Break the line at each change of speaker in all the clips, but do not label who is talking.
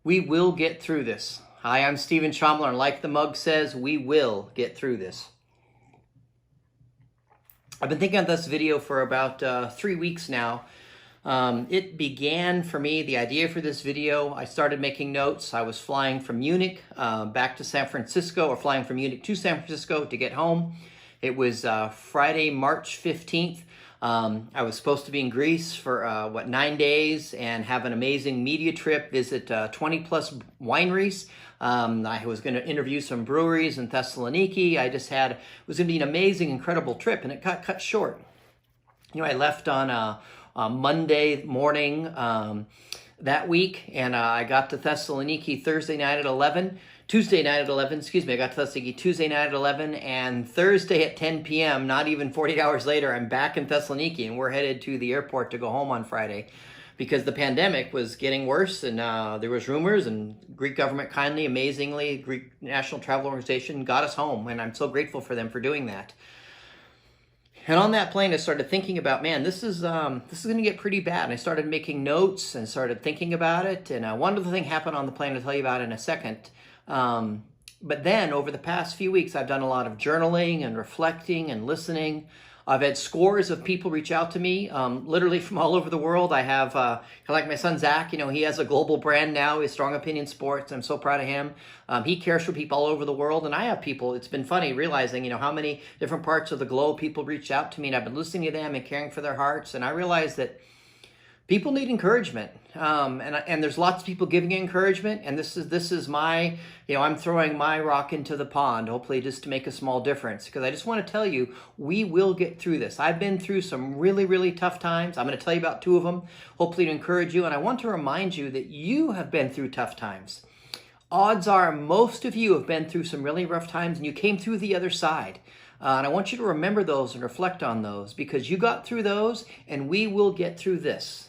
We will get through this. Hi, I'm Steven Shomler, and like the mug says, we will get through this. I've been thinking of this video for about 3 weeks now. It began for me, the idea for this video, I started making notes. I was flying from Munich back to San Francisco, or flying from Munich to San Francisco to get home. It was Friday, March 15th. I was supposed to be in Greece for 9 days and have an amazing media trip, visit 20 plus wineries. I was going to interview some breweries in Thessaloniki. It was going to be an amazing, incredible trip, and it got cut short. I left on a Monday morning that week, and I got to Thessaloniki Tuesday night at 11. I got to Thessaloniki Tuesday night at 11, and Thursday at 10 p.m., not even 48 hours later, I'm back in Thessaloniki, and we're headed to the airport to go home on Friday because the pandemic was getting worse, and there was rumors, and Greek government kindly, amazingly, Greek National Travel Organization got us home, and I'm so grateful for them for doing that. And on that plane, I started thinking about, man, this is going to get pretty bad. And I started making notes and started thinking about it. And one other thing happened on the plane I'll tell you about in a second. But then over the past few weeks, I've done a lot of journaling and reflecting and listening. I've had scores of people reach out to me, literally from all over the world. I have, like my son Zach, he has a global brand now. He's Strong Opinion Sports. I'm so proud of him. He cares for people all over the world. And I have people, it's been funny realizing, how many different parts of the globe people reach out to me, and I've been listening to them and caring for their hearts. And I realized that people need encouragement, and there's lots of people giving encouragement, and this is my, I'm throwing my rock into the pond, hopefully just to make a small difference, because I just want to tell you, we will get through this. I've been through some really, really tough times. I'm going to tell you about 2 of them, hopefully to encourage you, and I want to remind you that you have been through tough times. Odds are most of you have been through some really rough times, and you came through the other side. And I want you to remember those and reflect on those, because you got through those, and we will get through this.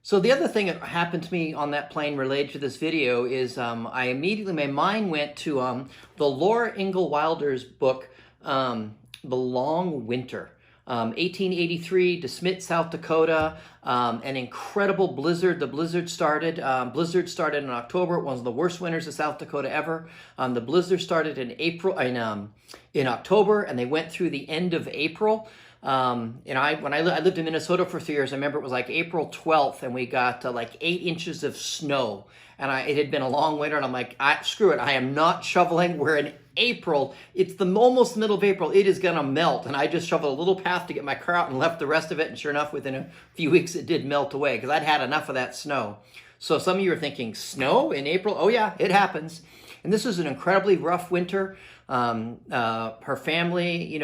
So the other thing that happened to me on that plane related to this video is my mind went to the Laura Ingalls Wilder's book, The Long Winter. 1883, DeSmet, South Dakota, an incredible blizzard. The blizzard started in October. It was one of the worst winters of South Dakota ever. The blizzard started in October, and they went through the end of April. When I lived in Minnesota for 3 years, I remember it was like April 12th, and we got like 8 inches of snow. And it had been a long winter, and I'm like, screw it, I am not shoveling. We're in April. It's almost the middle of April. It is going to melt. And I just shoveled a little path to get my car out and left the rest of it. And sure enough, within a few weeks, it did melt away because I'd had enough of that snow. So some of you are thinking, snow in April? Oh yeah, it happens. And this was an incredibly rough winter. Her family,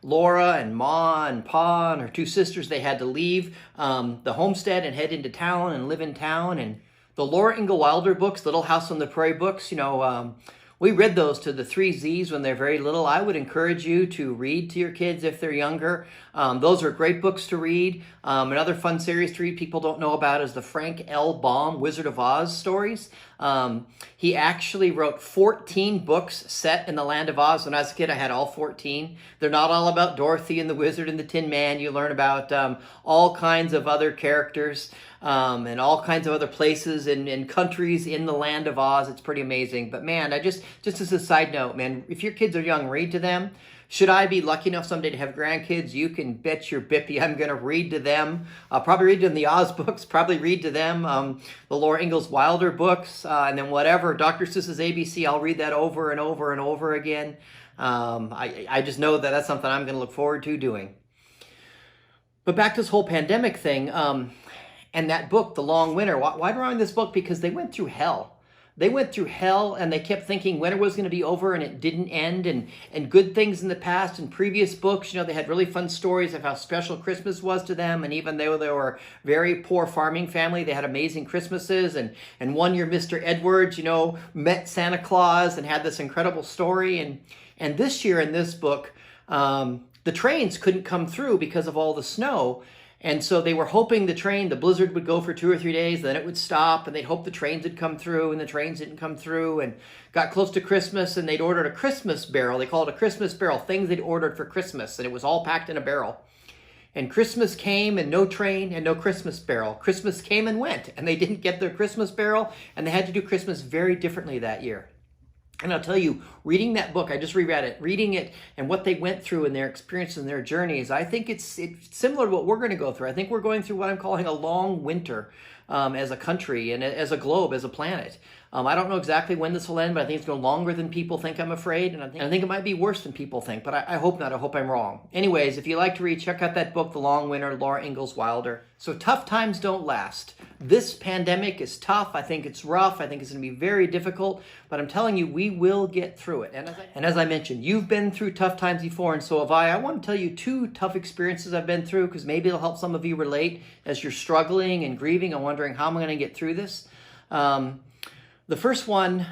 Laura and Ma and Pa and her 2 sisters, they had to leave the homestead and head into town and live in town. And the Laura Ingalls Wilder books, Little House on the Prairie books, we read those to the 3 Z's when they're very little. I would encourage you to read to your kids if they're younger. Those are great books to read. Another fun series to read people don't know about is the Frank L. Baum Wizard of Oz stories. He actually wrote 14 books set in the land of Oz. When I was a kid, I had all 14. They're not all about Dorothy and the Wizard and the Tin Man. You learn about all kinds of other characters and all kinds of other places and countries in the land of Oz. It's pretty amazing. But man, just as a side note, man, if your kids are young, read to them. Should I be lucky enough someday to have grandkids, you can bet your bippy I'm going to read to them. I'll probably read to them the Oz books, probably read to them the Laura Ingalls Wilder books, and then whatever, Dr. Seuss's ABC, I'll read that over and over and over again. I just know that that's something I'm going to look forward to doing. But back to this whole pandemic thing, and that book, The Long Winter. Why do I write this book? Because they went through hell. They went through hell, and they kept thinking winter was going to be over, and it didn't end. And good things in the past and previous books, they had really fun stories of how special Christmas was to them. And even though they were a very poor farming family, they had amazing Christmases. And one year, Mr. Edwards, met Santa Claus and had this incredible story. And this year in this book, the trains couldn't come through because of all the snow. And so they were hoping the blizzard would go for 2 or 3 days, then it would stop, and they'd hope the trains would come through, and the trains didn't come through, and got close to Christmas, and they'd ordered a Christmas barrel. They call it a Christmas barrel, things they'd ordered for Christmas, and it was all packed in a barrel. And Christmas came and no train and no Christmas barrel. Christmas came and went, and they didn't get their Christmas barrel, and they had to do Christmas very differently that year. And I'll tell you, reading that book, I just reread it, reading it and what they went through and their experiences and their journeys, I think it's similar to what we're going to go through. I think we're going through what I'm calling a long winter as a country and as a globe, as a planet. I don't know exactly when this will end, but I think it's going longer than people think, I'm afraid. And I think it might be worse than people think, but I hope not. I hope I'm wrong. Anyways, if you like to read, check out that book, The Long Winter, Laura Ingalls Wilder. So tough times don't last. This pandemic is tough. I think it's rough. I think it's going to be very difficult, but I'm telling you, we will get through it. And as I mentioned, you've been through tough times before, and so have I. I want to tell you 2 tough experiences I've been through, because maybe it'll help some of you relate as you're struggling and grieving and wondering, how am I going to get through this? The first one,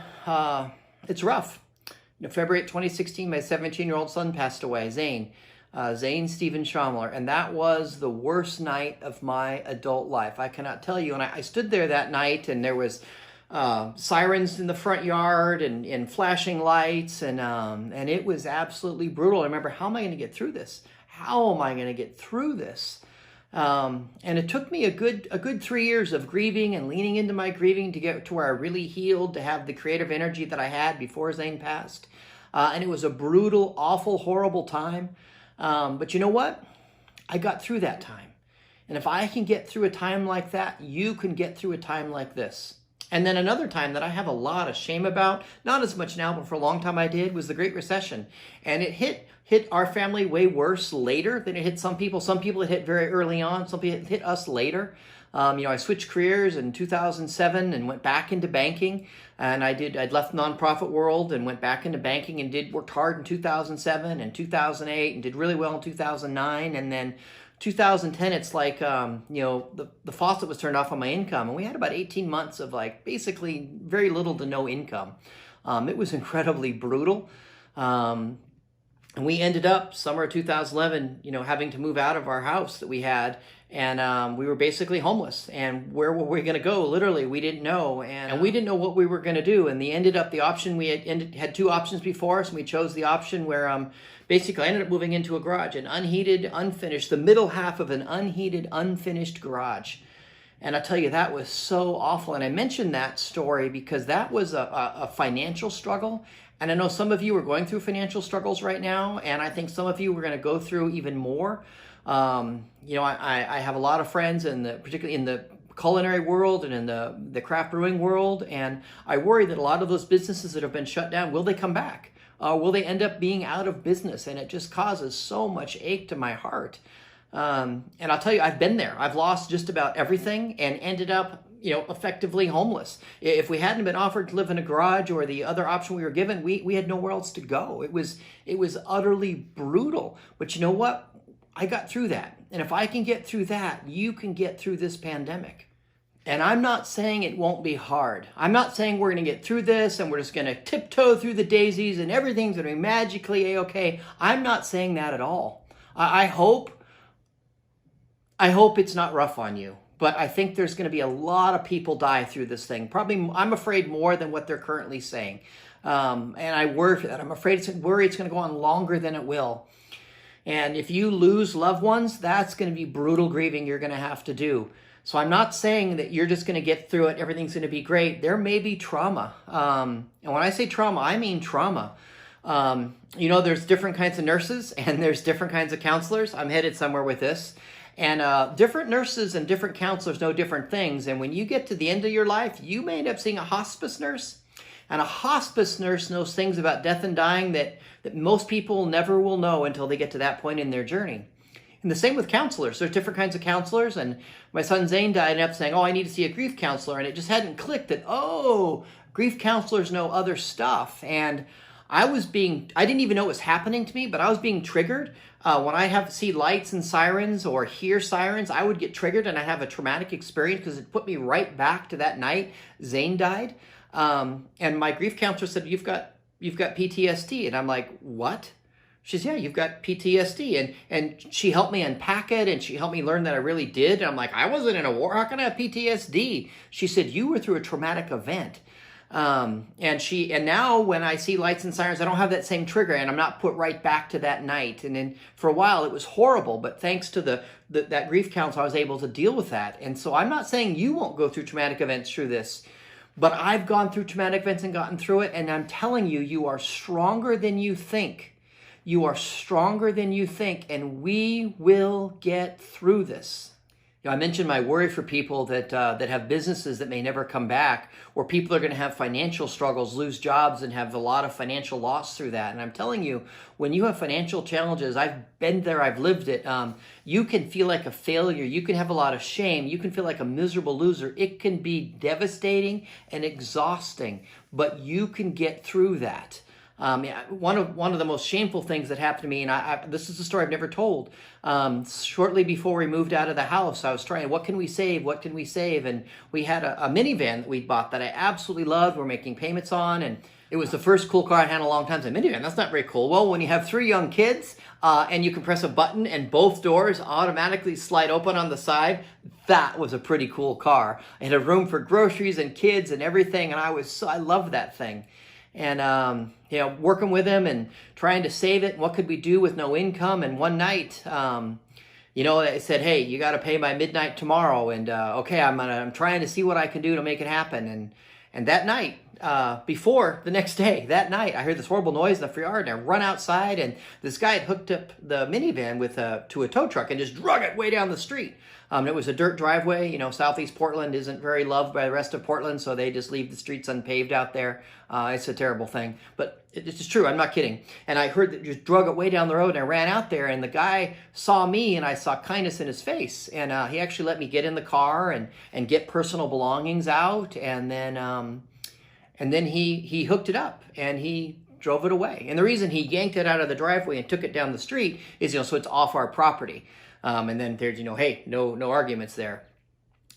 it's rough. February 2016, my 17-year-old son passed away, Zane Steven Shomler, and that was the worst night of my adult life. I cannot tell you. And I stood there that night, and there was sirens in the front yard and flashing lights, and it was absolutely brutal. I remember, how am I going to get through this? How am I going to get through this? And it took me a good 3 years of grieving and leaning into my grieving to get to where I really healed, to have the creative energy that I had before Zane passed. And it was a brutal, awful, horrible time. But you know what? I got through that time. And if I can get through a time like that, you can get through a time like this. And then another time that I have a lot of shame about, not as much now, but for a long time I did, was the Great Recession. And it hit our family way worse later than it hit some people. Some people it hit very early on. Some people it hit us later. I switched careers in 2007 and went back into banking. And I'd left the nonprofit world and went back into banking and worked hard in 2007 and 2008 and did really well in 2009. And then 2010, it's like, the faucet was turned off on my income. And we had about 18 months of basically very little to no income. It was incredibly brutal. And we ended up, summer of 2011, having to move out of our house that we had. And we were basically homeless. And where were we going to go? Literally, we didn't know. And we didn't know what we were going to do. And the option, we had 2 options before us. And we chose the option where basically I ended up moving into a garage, an unheated, unfinished, the middle half of an unheated, unfinished garage. And I'll tell you, that was so awful. And I mentioned that story because that was a financial struggle. And I know some of you are going through financial struggles right now, and I think some of you are going to go through even more. I have a lot of friends, particularly in the culinary world and in the craft brewing world, and I worry that a lot of those businesses that have been shut down, will they come back? Will they end up being out of business? And it just causes so much ache to my heart. And I'll tell you, I've been there. I've lost just about everything and ended up effectively homeless. If we hadn't been offered to live in a garage or the other option we were given, we had nowhere else to go. It was utterly brutal. But you know what? I got through that. And if I can get through that, you can get through this pandemic. And I'm not saying it won't be hard. I'm not saying we're going to get through this and we're just going to tiptoe through the daisies and everything's going to be magically a-okay. I'm not saying that at all. I hope it's not rough on you. But I think there's going to be a lot of people die through this thing. Probably, I'm afraid, more than what they're currently saying. And I worry for that. I'm afraid it's going to go on longer than it will. And if you lose loved ones, that's going to be brutal grieving you're going to have to do. So I'm not saying that you're just going to get through it, everything's going to be great. There may be trauma. And when I say trauma, I mean trauma. There's different kinds of nurses and there's different kinds of counselors. I'm headed somewhere with this. And different nurses and different counselors know different things. And when you get to the end of your life, you may end up seeing a hospice nurse. And a hospice nurse knows things about death and dying that most people never will know until they get to that point in their journey. And the same with counselors. There's different kinds of counselors. And my son Zane died and ended up saying, I need to see a grief counselor. And it just hadn't clicked that, grief counselors know other stuff. And I didn't even know it was happening to me, but I was being triggered. When I see lights and sirens or hear sirens, I would get triggered and I'd have a traumatic experience because it put me right back to that night Zane died. And my grief counselor said, you've got PTSD. And I'm like, what? She says, yeah, you've got PTSD. And she helped me unpack it and she helped me learn that I really did. And I'm like, I wasn't in a war. How can I have PTSD? She said, you were through a traumatic event. And now when I see lights and sirens, I don't have that same trigger, and I'm not put right back to that night. And then for a while it was horrible, but thanks to that grief counsel, I was able to deal with that. And so I'm not saying you won't go through traumatic events through this, but I've gone through traumatic events and gotten through it, and I'm telling you, you are stronger than you think. You are stronger than you think, and we will get through this. I mentioned my worry for people that have businesses that may never come back, or people are going to have financial struggles, lose jobs, and have a lot of financial loss through that. And I'm telling you, when you have financial challenges, I've been there, I've lived it, you can feel like a failure. You can have a lot of shame. You can feel like a miserable loser. It can be devastating and exhausting, but you can get through that. One of the most shameful things that happened to me, and this is a story I've never told. Shortly before we moved out of the house, I was trying, what can we save? What can we save? And we had a minivan that we bought that I absolutely loved. We're making payments on, and it was the first cool car I'd had in a long time. So minivan, that's not very cool. Well, when you have 3 young kids, and you can press a button and both doors automatically slide open on the side, that was a pretty cool car. It had room for groceries and kids and everything, and I loved that thing. And, working with him and trying to save it. What could we do with no income? And one night, they said, hey, you got to pay by midnight tomorrow. And, okay, I'm trying to see what I can do to make it happen. And that night, before the next day, that night, I heard this horrible noise in the front yard, and I run outside, and this guy had hooked up the minivan to a tow truck and just drug it way down the street. It was a dirt driveway. Southeast Portland isn't very loved by the rest of Portland, so they just leave the streets unpaved out there. It's a terrible thing, but it's true. I'm not kidding. And I heard that just drug it way down the road, and I ran out there, and the guy saw me, and I saw kindness in his face, and he actually let me get in the car and get personal belongings out, and then he hooked it up, and he drove it away. And the reason he yanked it out of the driveway and took it down the street is, so it's off our property. And then there's, hey, no arguments there.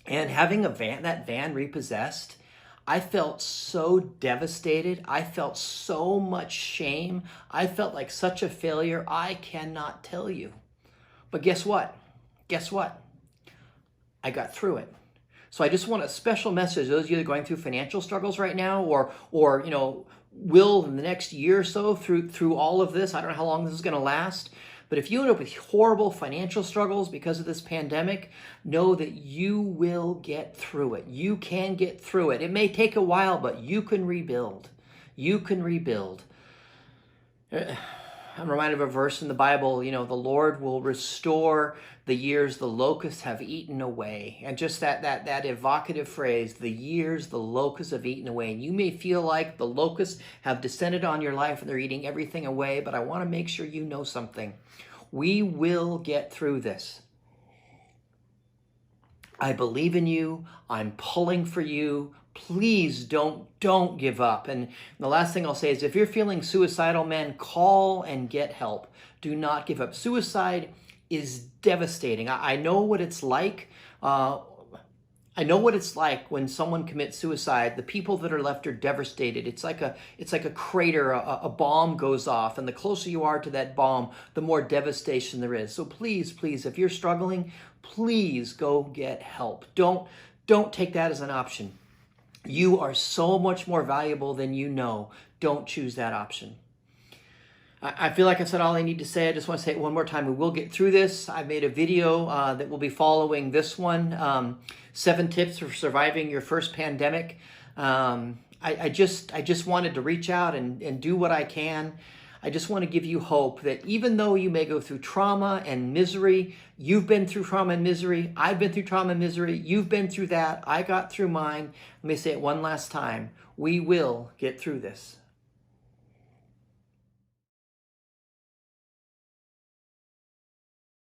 And having that van repossessed, I felt so devastated. I felt so much shame. I felt like such a failure. I cannot tell you. But guess what? I got through it. So I just want a special message to those of you that are going through financial struggles right now, or will in the next year or so through all of this. I don't know how long this is going to last. But if you end up with horrible financial struggles because of this pandemic, know that you will get through it. You can get through it. It may take a while, but you can rebuild. You can rebuild. I'm reminded of a verse in the Bible, the Lord will restore the years the locusts have eaten away. And just that evocative phrase, the years the locusts have eaten away. And you may feel like the locusts have descended on your life and they're eating everything away, but I want to make sure you know something. We will get through this. I believe in you. I'm pulling for you. Please don't give up. And the last thing I'll say is, if you're feeling suicidal, man, call and get help. Do not give up. Suicide is devastating. I know what it's like. I know what it's like when someone commits suicide. The people that are left are devastated. It's like a crater. A bomb goes off, and the closer you are to that bomb, the more devastation there is. So please, if you're struggling, please go get help. Don't take that as an option. You are so much more valuable than you know. Don't choose that option. I feel like I said all I need to say. I just want to say it one more time. We will get through this. I made a video that will be following this one. 7 tips for surviving your first pandemic. I just wanted to reach out and do what I can. I just want to give you hope that even though you may go through trauma and misery, you've been through trauma and misery, I've been through trauma and misery, you've been through that, I got through mine. Let me say it one last time. We will get through this.